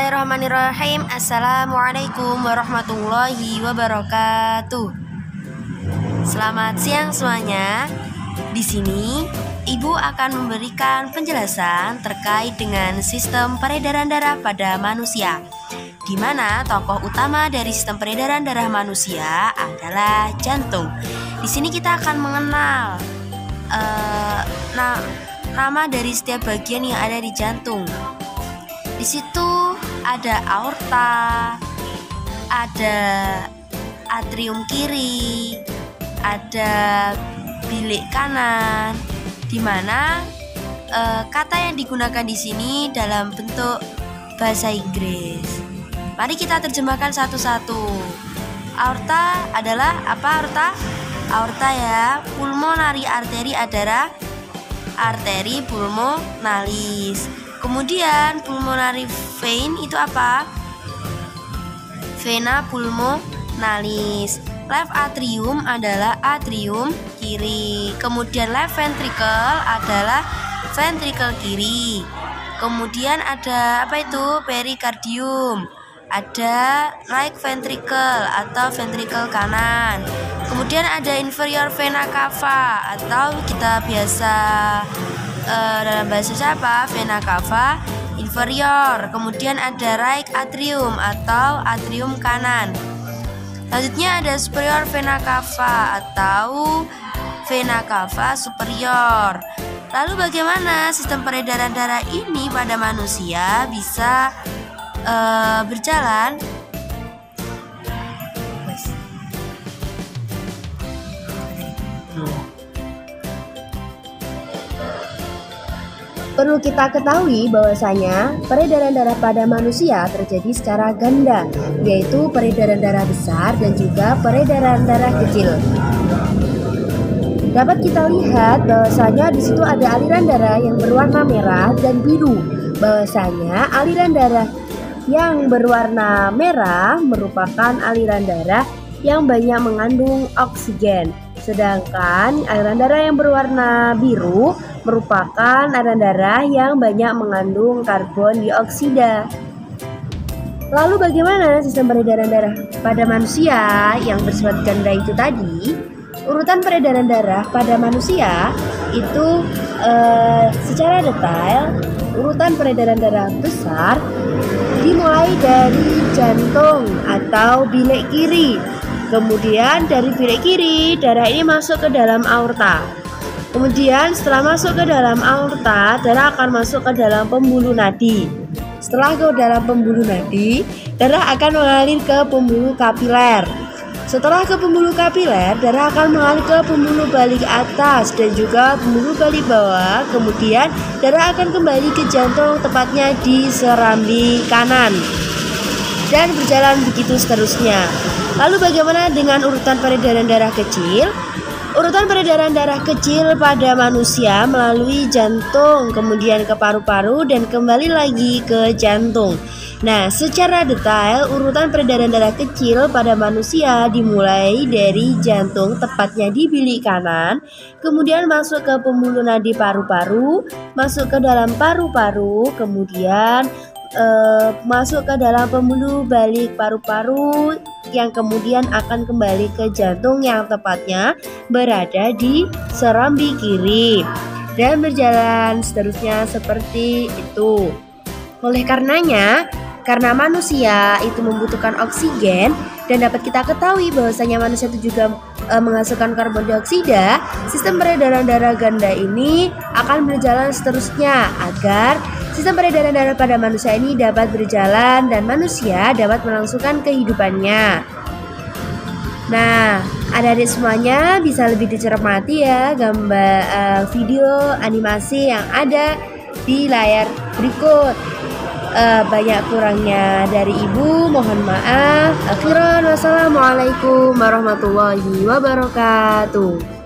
Bismillahirrahmanirrahim. Assalamualaikum warahmatullahi wabarakatuh. Selamat siang semuanya. Di sini Ibu akan memberikan penjelasan terkait dengan sistem peredaran darah pada manusia, di mana tokoh utama dari sistem peredaran darah manusia adalah jantung. Di sini kita akan mengenal nama dari setiap bagian yang ada di jantung. Di situ ada aorta, ada atrium kiri, ada bilik kanan, di mana kata yang digunakan di sini dalam bentuk bahasa Inggris. Mari kita terjemahkan satu-satu. Aorta adalah apa? Aorta ya, pulmonary artery adalah arteri pulmonalis. Kemudian pulmonary vein itu apa? Vena pulmonalis. Left atrium adalah atrium kiri. Kemudian left ventricle adalah ventricle kiri. Kemudian ada apa itu? Perikardium. Ada right ventricle atau ventricle kanan. Kemudian ada inferior vena cava atau kita biasa dalam bahasa siapa? Vena cava inferior. Kemudian ada right atrium atau atrium kanan. Selanjutnya ada superior vena cava atau vena cava superior. Lalu bagaimana sistem peredaran darah ini pada manusia bisa berjalan? Perlu kita ketahui bahwasanya peredaran darah pada manusia terjadi secara ganda, yaitu peredaran darah besar dan juga peredaran darah kecil. Dapat kita lihat bahwasanya di situ ada aliran darah yang berwarna merah dan biru. Bahwasanya aliran darah yang berwarna merah merupakan aliran darah yang banyak mengandung oksigen. Sedangkan aliran darah yang berwarna biru merupakan aliran darah yang banyak mengandung karbon dioksida. Lalu bagaimana sistem peredaran darah pada manusia yang bersifat ganda itu tadi? Urutan peredaran darah pada manusia itu secara detail, urutan peredaran darah besar dimulai dari jantung atau bilik kiri. Kemudian dari bilik kiri, darah ini masuk ke dalam aorta. Kemudian setelah masuk ke dalam aorta, darah akan masuk ke dalam pembuluh nadi. Setelah ke dalam pembuluh nadi, darah akan mengalir ke pembuluh kapiler. Setelah ke pembuluh kapiler, darah akan mengalir ke pembuluh balik atas dan juga pembuluh balik bawah. Kemudian darah akan kembali ke jantung, tepatnya di serambi kanan. Dan berjalan begitu seterusnya. Lalu bagaimana dengan urutan peredaran darah kecil? Urutan peredaran darah kecil pada manusia melalui jantung, kemudian ke paru-paru dan kembali lagi ke jantung. Nah, secara detail urutan peredaran darah kecil pada manusia dimulai dari jantung, tepatnya di bilik kanan, kemudian masuk ke pembuluh nadi paru-paru, masuk ke dalam paru-paru, kemudian masuk ke dalam pembuluh balik paru-paru yang kemudian akan kembali ke jantung yang tepatnya berada di serambi kiri dan berjalan seterusnya seperti itu. Oleh karenanya, karena manusia itu membutuhkan oksigen dan dapat kita ketahui bahwasanya manusia itu juga menghasilkan karbon dioksida, sistem peredaran darah ganda ini akan berjalan seterusnya agar sistem peredaran darah pada manusia ini dapat berjalan dan manusia dapat melangsungkan kehidupannya. Nah, adik-adik semuanya bisa lebih dicermati ya gambar video animasi yang ada di layar berikut. Banyak kurangnya dari Ibu, mohon maaf. Akhiran, wassalamualaikum warahmatullahi wabarakatuh.